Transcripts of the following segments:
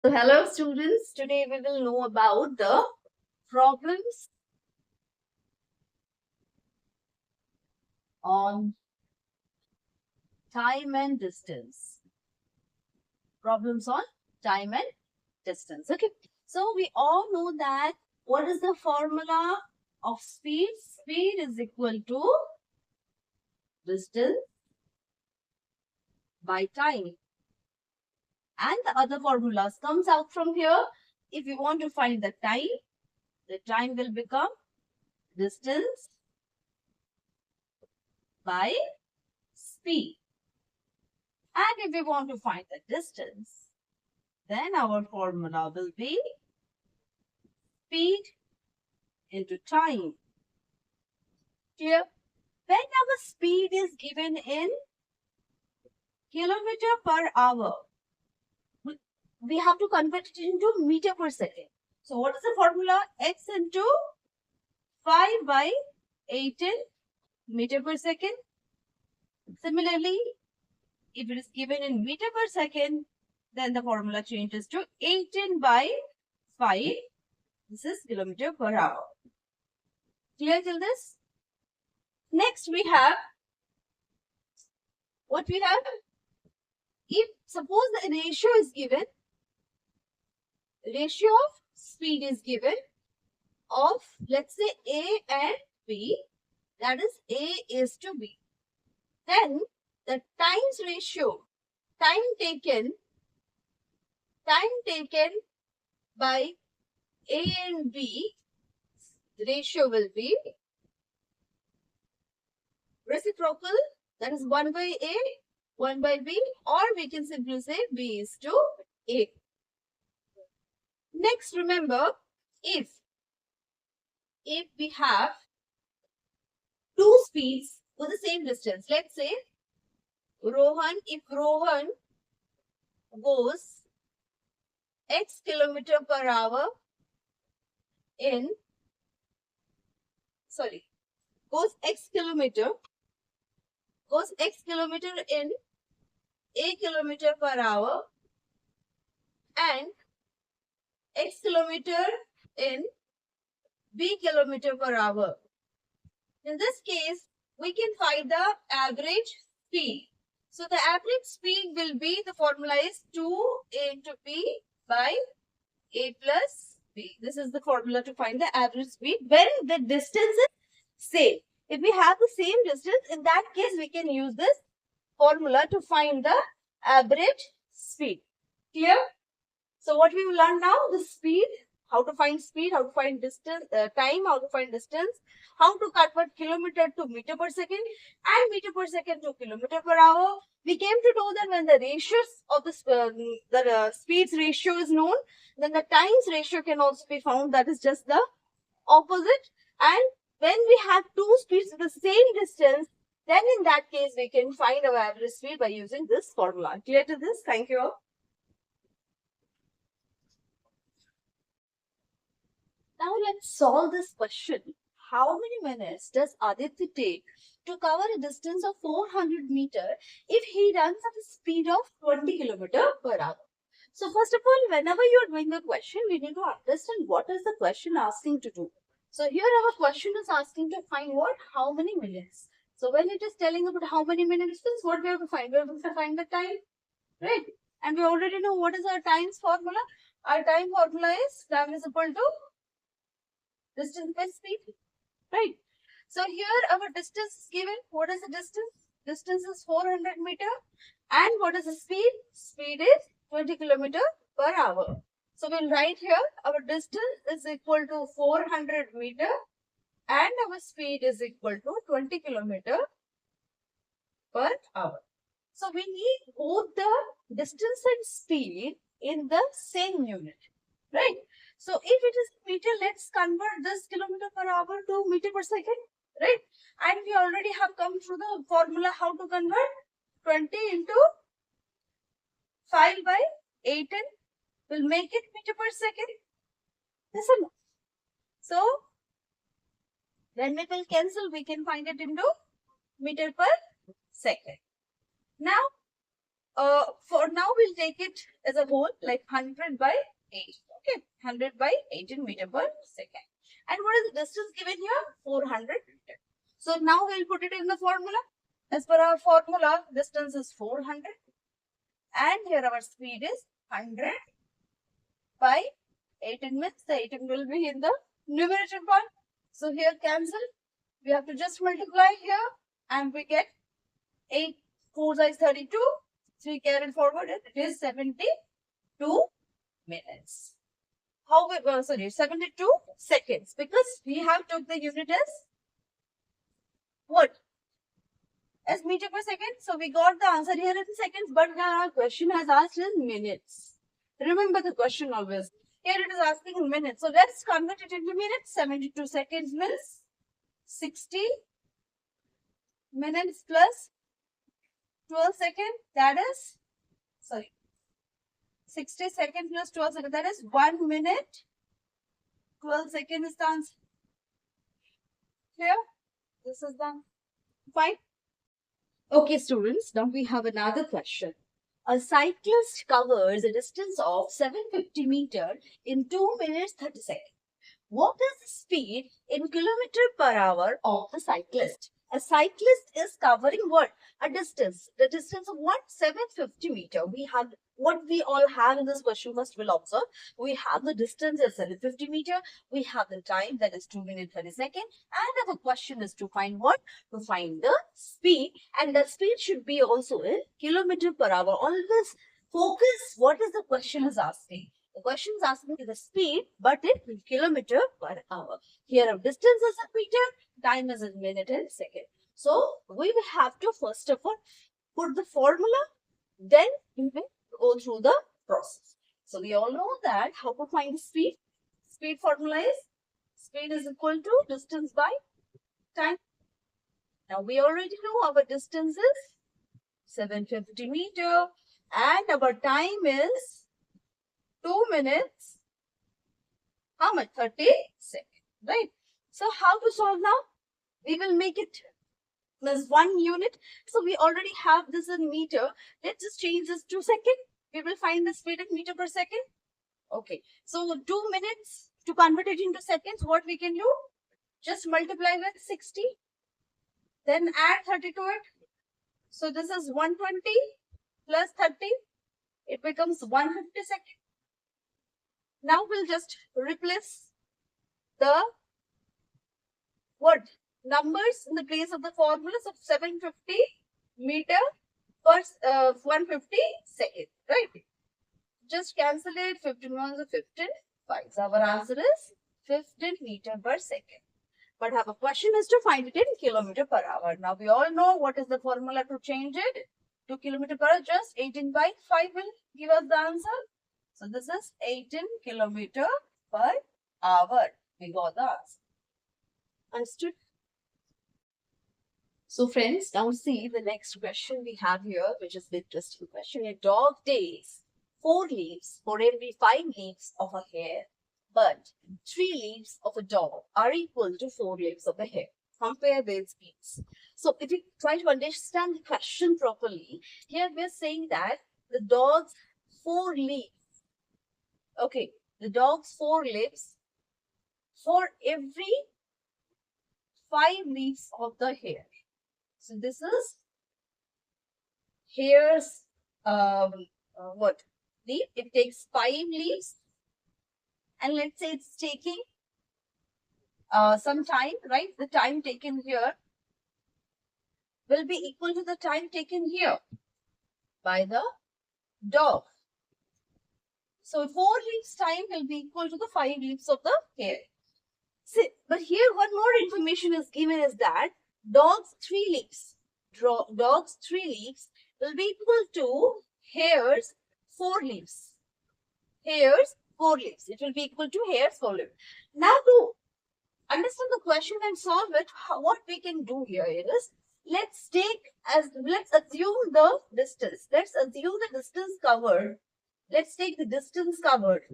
So, hello students. Today we will know about the problems on time and distance. Problems on time and distance. Okay. So, we all know that what is the formula of speed? Speed is equal to distance by time. And the other formulas comes out from here. If you want to find the time will become distance by speed. And if we want to find the distance, then our formula will be speed into time. Clear? When our speed is given in kilometer per hour, we have to convert it into meter per second. So what is the formula? X into 5 by 18 meter per second. Similarly, if it is given in meter per second, then the formula changes to 18 by 5. This is kilometer per hour. Clear till this? Next we have, what we have? If suppose the ratio is given, ratio of speed is given of, let's say, A and B, that is A is to B. Then the times ratio, time taken by A and B, the ratio will be reciprocal, that is 1 by A, 1 by B, or we can simply say B is to A. Next, remember, if we have two speeds with the same distance, let's say if Rohan goes x kilometer per hour in, goes x kilometer in a kilometer per hour and x kilometer in b kilometer per hour. In this case, we can find the average speed. So the average speed will be, the formula is 2a into b by a plus b. This is the formula to find the average speed when the distance is same. If we have the same distance, in that case, we can use this formula to find the average speed. Clear? So what we will learn now, the speed, how to find speed, how to find distance, time, how to find distance, how to convert kilometer to meter per second and meter per second to kilometer per hour. We came to know that when the ratios of the speeds ratio is known, then the times ratio can also be found. That is just the opposite. And when we have two speeds with the same distance, then in that case we can find our average speed by using this formula. Clear to this? Thank you all. Now let's solve this question. How many minutes does Aditya take to cover a distance of 400 meter if he runs at a speed of 20 kilometer per hour? So first of all, whenever you are doing a question, we need to understand what is the question asking to do. So here our question is asking to find what? How many minutes? So when it is telling about how many minutes, what we have to find? We have to find the time, right? And we already know what is our times formula. Our time formula is time is equal to distance by speed, right? So here our distance is given. What is the distance? Distance is 400 meter. And what is the speed? Speed is 20 kilometer per hour. So we'll write here our distance is equal to 400 meter and our speed is equal to 20 kilometer per hour. So we need both the distance and speed in the same unit, right? So if it is meter, let's convert this kilometer per hour to meter per second, right? And we already have come through the formula how to convert 20 into 5 by 18 will make it meter per second. Yes or no? So when we will cancel, we can find it into meter per second. Now, For now, we'll take it as a whole, like 100 by 8. Okay, 100 by 18 meter per second. And what is the distance given here? 400 meter. So now we'll put it in the formula. As per our formula, distance is 400. And here our speed is 100 by 18 means the 18 will be in the numerator part. So here cancel. We have to just multiply here and we get 8 4 is 32. 3 carried forward, it is 72 minutes. How we, sorry, 72 seconds, because we have took the unit as what? As meter per second. So we got the answer here in seconds, but here our question has asked in minutes. Remember the question always. Here it is asking in minutes. So let's convert it into minutes. 72 seconds means 60 minutes plus 12 seconds, that is, sorry, 60 seconds plus 12 seconds, that is 1 minute, 12 seconds is the answer. Clear? This is done. Fine. Okay, students, now we have another question. A cyclist covers a distance of 750 meters in 2 minutes 30 seconds. What is the speed in kilometer per hour of the cyclist? A cyclist is covering what? A distance. The distance of what? 750 meters. We have what we all have in this question. First, we'll observe. We have the distance as 750 meters. We have the time that is 2 minutes 30 seconds. And our question is to find what? To find the speed. And the speed should be also in kilometer per hour. Always focus what is the question is asking. The question is asking the speed, but in kilometer per hour. Here, our distance is a meter, time is in minute and second. So, we will have to first of all put the formula, then we will go through the process. So, we all know that how to find the speed. Speed formula is equal to distance by time. Now, we already know our distance is 750 meter and our time is 2 minutes, how much? 30 seconds, right? So, how to solve now? We will make it as 1 unit. So, we already have this in meter. Let's just change this to second. We will find the speed in meter per second. Okay. So, 2 minutes to convert it into seconds, what we can do? Just multiply with 60. Then add 30 to it. So, this is 120 plus 30. It becomes 150 seconds. Now we'll just replace the what numbers in the place of the formulas of 750 meter per 150 seconds, right? Just cancel it. 15 ones are 15. Fine. So our answer is 15 meter per second. But our question is to find it in kilometer per hour. Now we all know what is the formula to change it to kilometer per hour. Just 18 by 5 will give us the answer. So this is 18 kilometer per hour. We got the answer. Understood? So friends, now see the next question we have here, which is the interesting question. A dog takes 4 leaves for every 5 leaves of a hare, but 3 leaves of a dog are equal to 4 leaves of a hare. Compare their speeds. So if you try to understand the question properly, here we are saying that the dog's 4 leaves. Okay, the dog's 4 leaves for every 5 leaves of the hare. So this is hare's what leaf? It takes 5 leaves, and let's say it's taking some time, right? The time taken here will be equal to the time taken here by the dog. So 4 leaves time will be equal to the 5 leaves of the hare. See, but here one more information is given is that dog's 3 leaves. Dog's 3 leaves will be equal to hare's 4 leaves. Hare's 4 leaves. It will be equal to hare's 4 leaves. Now to understand the question and solve it, what we can do here is, let's assume the distance. Let's assume the distance covered. Let's take the distance covered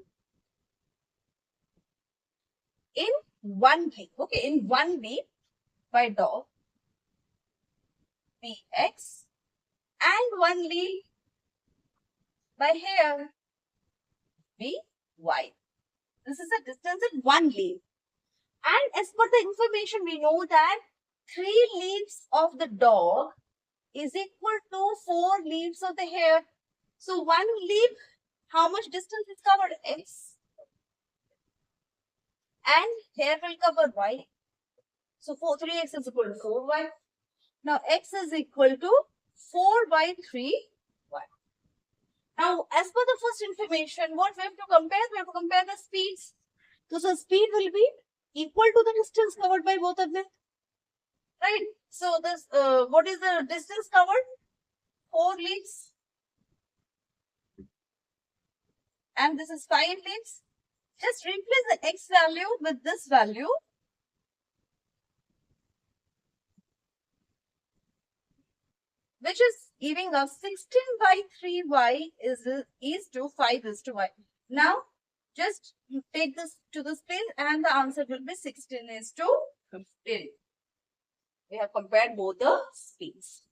in 1 leaf. Okay, in 1 leaf by dog, Px, and 1 leaf by here, Vy. This is the distance in one leaf. And as per the information, we know that 3 leaves of the dog is equal to 4 leaves of the hare. So one leaf, how much distance is covered? X. And hare will cover Y. So 3x is equal to 4y. Now x is equal to 4 by 3y. Now, as per the first information, what we have to compare? We have to compare the speeds. So the speed will be equal to the distance covered by both of them. Right? So this, what is the distance covered? 4 leaves. And this is 5 leaves. Just replace the x value with this value. Which is giving us 16 by 3y is to 5 is to y. Now, just take this to this place and the answer will be 16 is to 15. We have compared both the speeds.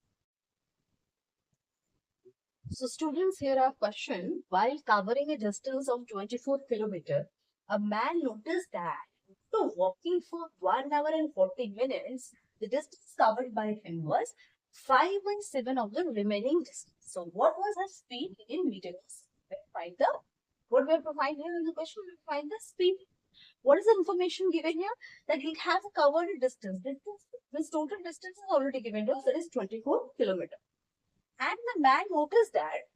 So students, here are question. While covering a distance of 24 kilometers, a man noticed that after walking for 1 hour and 40 minutes, the distance covered by him was 5/7 of the remaining distance. So what was the speed in meters? Find the, what we have to find here in the question, we find the speed. What is the information given here? That it has covered a distance. This total distance is already given to us, that is 24 kilometers. And the man noticed that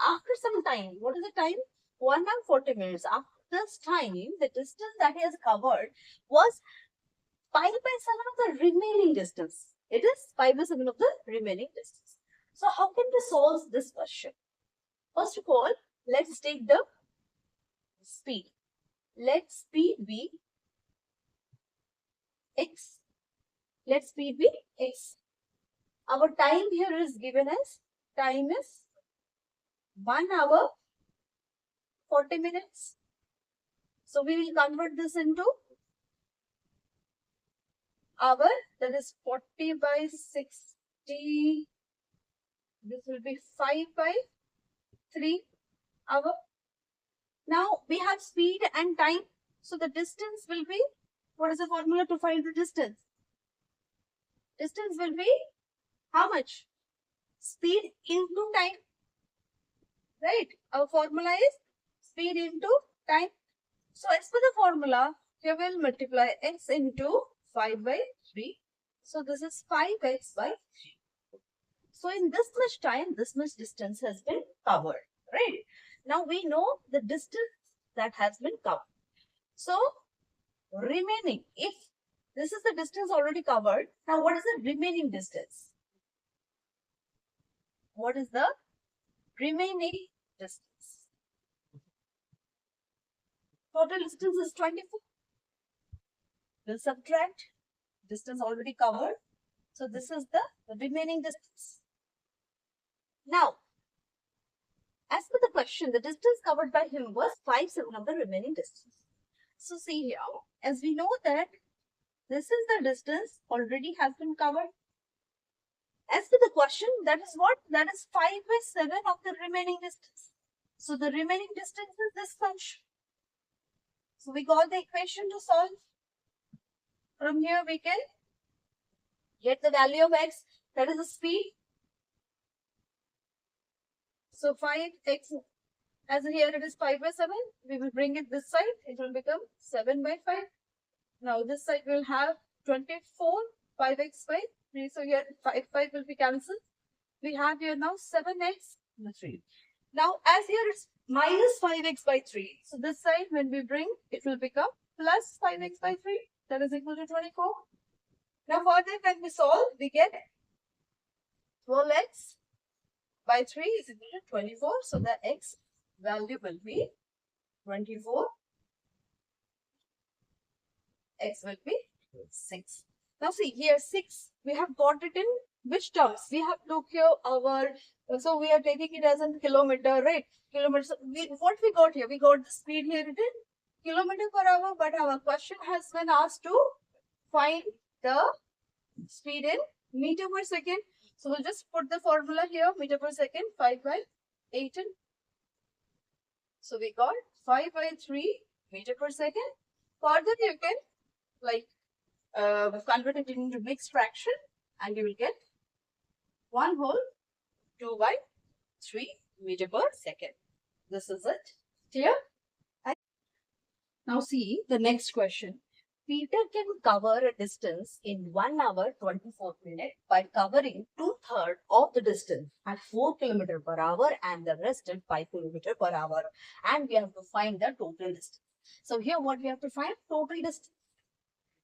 after some time, what is the time? 1 hour 40 minutes. After this time, the distance that he has covered was 5/7 of the remaining distance. It is 5/7 of the remaining distance. So how can we solve this question? First of all, let's take the speed. Let speed be x. Let speed be x. Our time here is given as, time is 1 hour 40 minutes. So we will convert this into hour, that is 40 by 60. This will be 5 by 3 hour. Now we have speed and time. So the distance will be, what is the formula to find the distance? Distance will be how much? Speed into time. Right? Our formula is speed into time. So as per the formula, we will multiply x into 5 by 3. So this is 5x by 3. So in this much time, this much distance has been covered. Right? Now we know the distance that has been covered. So remaining, if this is the distance already covered, now what is the remaining distance? What is the remaining distance? Total distance is 24. We'll subtract distance already covered. So this is the remaining distance. Now, as per the question, the distance covered by him was 5/7 of the remaining distance. So see here, as we know that this is the distance already has been covered. As per the question, that is what? That is 5/7 of the remaining distance. So the remaining distance is this much. So we got the equation to solve. From here we can get the value of x, that is the speed. So 5x, as here it is 5/7, we will bring it this side, it will become 7 by 5. Now this side will have 24, 5x by 3. So here 5 will be cancelled. We have here now 7x by 3. Now as here it's minus 5x by 3. So this side when we bring, it will become plus 5x by 3. That is equal to 24. Now further when we solve, we get 12x by 3 is equal to 24. So the x value will be 24. X will be 6. Now see here 6, we have got it in which terms? We have look here our, so we are taking it as a kilometer, right? Kilometer. So what we got here? We got the speed here it is kilometer per hour, but our question has been asked to find the speed in meter per second. So we'll just put the formula here, meter per second, 5 by 18. So we got 5 by 3 meter per second. Further, you can like convert it into mixed fraction and you will get 1 whole 2 by 3 meter per second. This is it. Clear? Now see the next question. Peter can cover a distance in 1 hour 24 minutes by covering 2/3 of the distance at 4 km per hour and the rest at 5 km per hour. And we have to find the total distance. So here what we have to find? Total distance.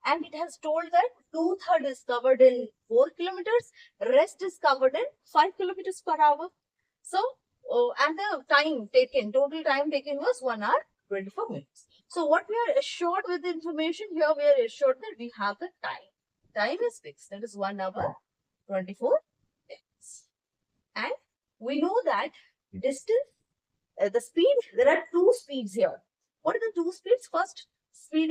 And it has told that 2/3 is covered in 4 kilometers, rest is covered in 5 kilometers per hour. So, and the time taken, total time taken was 1 hour 24 minutes. So, what we are assured with the information here, we are assured that we have the time. Time is fixed, that is 1 hour 24 minutes. And we know that distance, the speed, there are two speeds here. What are the two speeds? First speed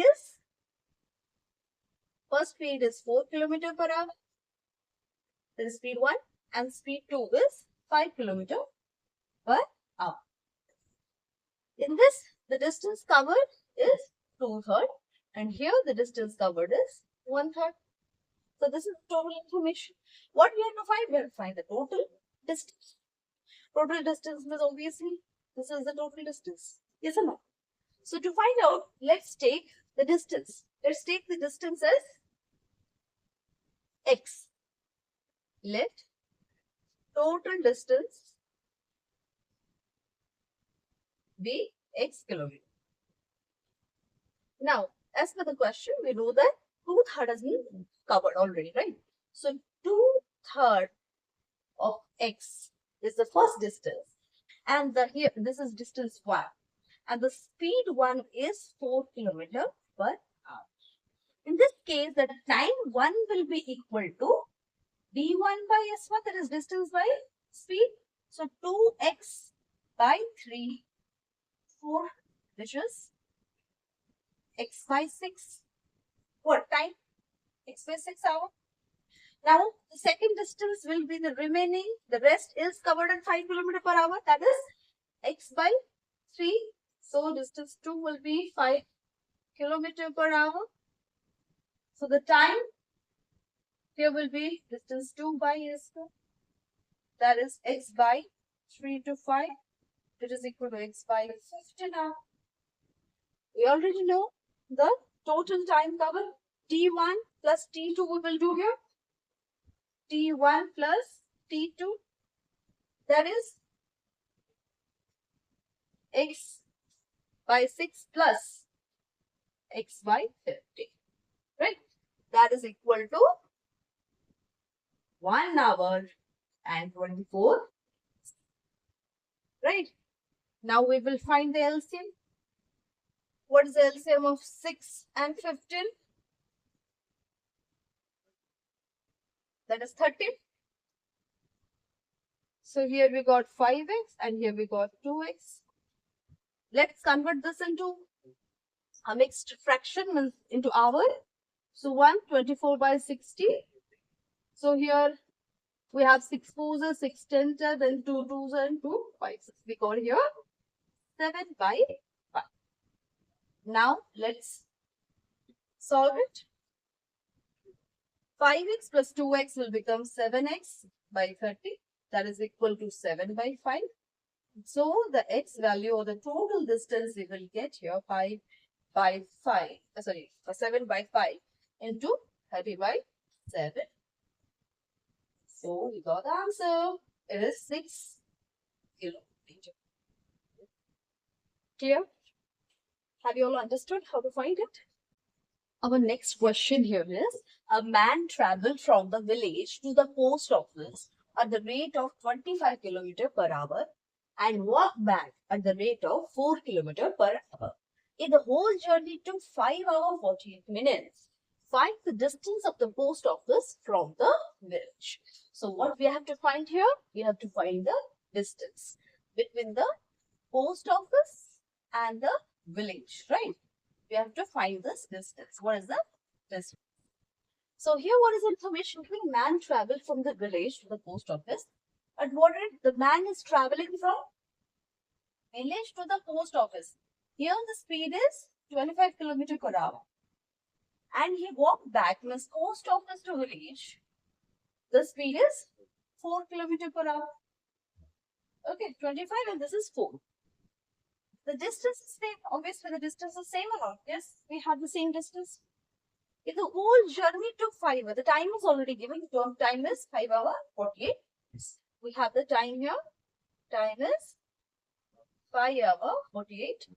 is 4 km per hour. Then speed 1 and speed 2 is 5 km per hour. In this, the distance covered is 2/3 and here the distance covered is 1/3. So this is total information. What we have to find? We have to find the total distance. Total distance is obviously, this is the total distance. Yes or no? So to find out, let's take the distance. Let's take the distance as x. Let total distance be x kilometer. Now, as per the question, we know that 2/3 has been covered already, right? So 2/3 of x is the first distance, and here this is distance 1, and the speed 1 is 4 km per hour. In this case, the time 1 will be equal to d1 by s1, that is distance by speed. So 2x by 3, 4, which is x by 6. What time? X by 6 hour. Now, the second distance will be the remaining. The rest is covered at 5 km per hour. That is x by 3. So, distance 2 will be 5 km per hour. So, the time here will be distance 2 by s2. That is x by 3 to 5, which is equal to x by 50 now. We already know the total time covered. T1 plus T2 we will do here. T1 plus T2, that is x by 6 plus x by 50, right? That is equal to 1 hour and 24, right? Now we will find the LCM. What is the LCM of 6 and 15? That is 30. So here we got 5x and here we got 2x. Let's convert this into a mixed fraction, into hour. So 124 by 60. So here we have 6 4s are 6 10s are, then 2 2s are and 2 5s. We got here 7 by 5. Now let's solve it. 5x plus 2x will become 7x by 30. That is equal to 7 by 5. So the x value or the total distance we will get here 5 by 5. 7 by 5 into 30 by 7. So we got the answer. It is 6 kilometers. Clear? Have you all understood how to find it? Our next question here is, a man traveled from the village to the post office at the rate of 25 km per hour and walked back at the rate of 4 km per hour. In the whole journey took 5 hours 48 minutes. Find the distance of the post office from the village. So what we have to find here? We have to find the distance between the post office and the village, right? We have to find this distance. What is the distance? So here what is the information giving? Man traveled from the village to the post office. At what rate the man is traveling from? village to the post office. Here the speed is 25 kilometer per hour. And he walked back from his post office to village. The speed is 4 kilometer per hour. Okay, 25 and this is 4. The distance is same. Obviously, the distance is same or not? Yes, we have the same distance. If the whole journey took 5 hours, the time is already given. The time is 5 hours 48. We have the time here. Time is 5 hours 48.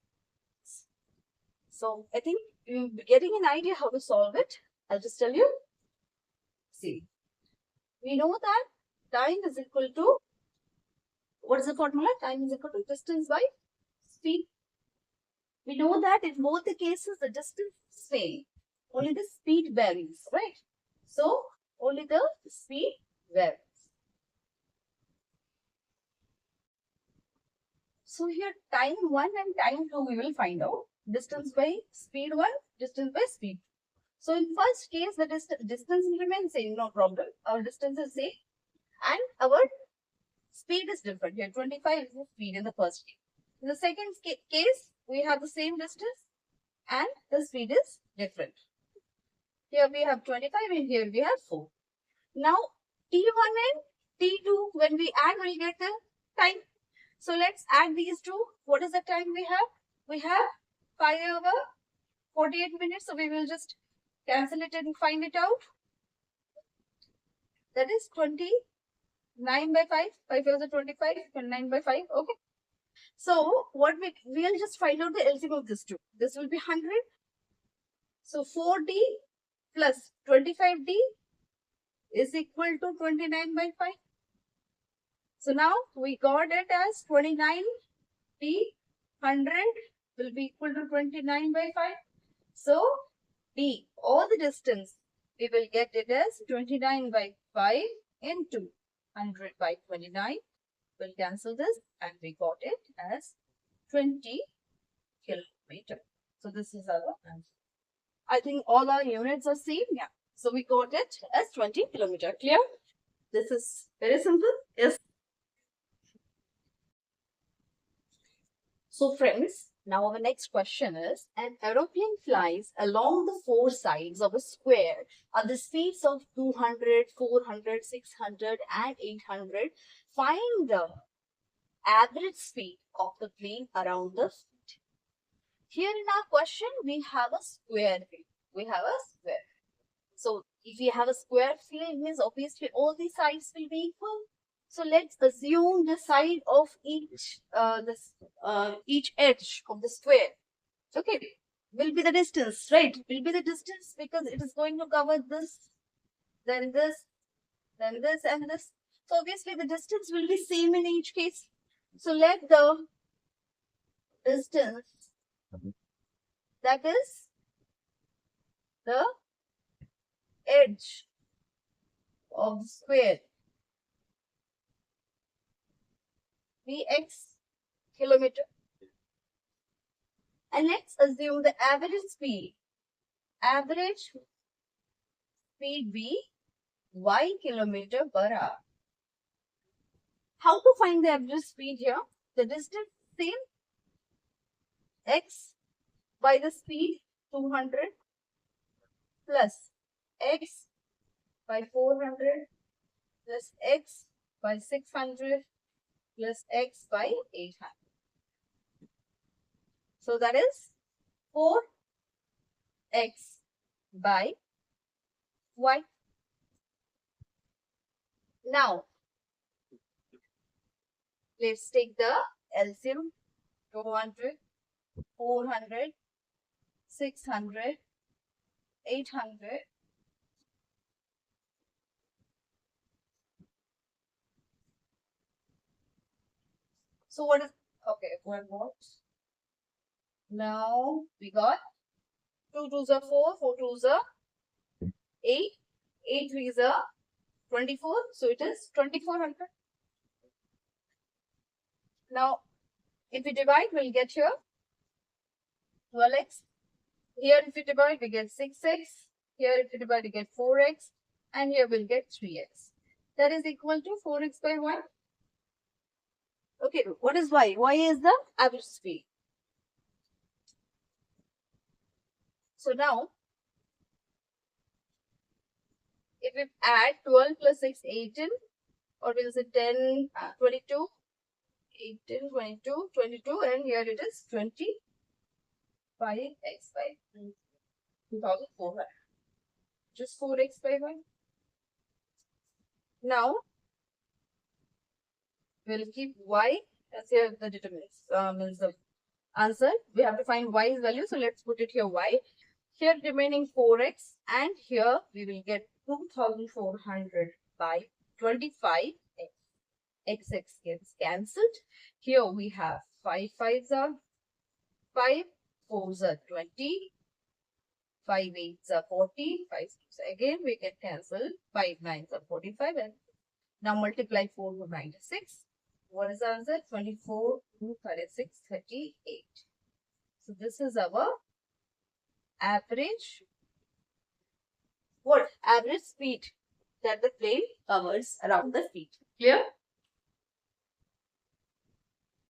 So I think you're getting an idea how to solve it. I'll just tell you. See, we know that time is equal to, what is the formula? Time is equal to distance by speed. We know that in both the cases, the distance is same. Only the speed varies, right? So, only the speed varies. So, here time 1 and time 2 we will find out. Distance by speed 1, distance by speed. So, in first case, the distance will remain same, no problem. Our distance is same and our speed is different. Here, 25 is the speed in the first case. In the second case, we have the same distance and the speed is different. Here we have 25 and here we have 4. Now, T1 and T2, when we add, we'll get the time. So, let's add these two. What is the time we have? We have 5 hours 48 minutes. So, we will just cancel it and find it out. That is 29 by 5. 5 hours 25, 29 by 5. Okay. So, what we'll just find out the LCM of this two. This will be 100. So, 4D plus 25D is equal to 29 by 5. So, now we got it as 29D 100 will be equal to 29 by 5. So, D, all the distance, we will get it as 29 by 5 into 100 by 29. We'll cancel this and we got it as 20 kilometer. So, this is our answer. I think all our units are same. Yeah. So, we got it as 20 kilometer. Clear? This is very simple. Yes. So, friends, now our next question is, an aeroplane flies along the four sides of a square at the speeds of 200, 400, 600 and 800. Find the average speed of the plane around the feet. Here in our question, we have a square field. We have a square. So, if we have a square field, it means obviously all the sides will be equal. So let's assume the side of each edge of the square. Okay, will be the distance, right? Will be the distance because it is going to cover this, then this, then this, and this. So obviously the distance will be same in each case. So let the distance, that is the edge of the square, be x kilometer. And let's assume the average speed be y kilometer per hour. How to find the average speed here? The distance same, x by the speed 200 plus x by 400 plus x by 600 plus x by 800. So that is 4x by y. Now, let's take the LCM. 200, 400, 600, 800. So what is, okay, one more. Now we got 2 2s are 4, 4 2s are 8, 8 3s are 24. So it is 2400. Now, if we divide, we'll get here 12x. Here, if we divide, we get 6x. Here, if we divide, we get 4x. And here, we'll get 3x. That is equal to 4x by 1. Okay, what is y? Y is the average speed. So now, if we add 12 plus 6, 18, or we'll say 10, 22, 18, 22, 22, and here it is 25 x by 2400. Just 4x by 1. Now, we'll keep y as here the determinants, means the answer. We have to find y's value, so let's put it here y. Here remaining 4x, and here we will get 2400 by 25x. X gets cancelled. Here we have 5 5s are 5, 4s are 20, 5 8s are 40, 5 6 again we can cancel, 5 9s are 45, and now multiply 4 to 96. What is the answer? 24 to 36, 38. So this is our average, what? Average speed that the plane covers around the feet. Clear?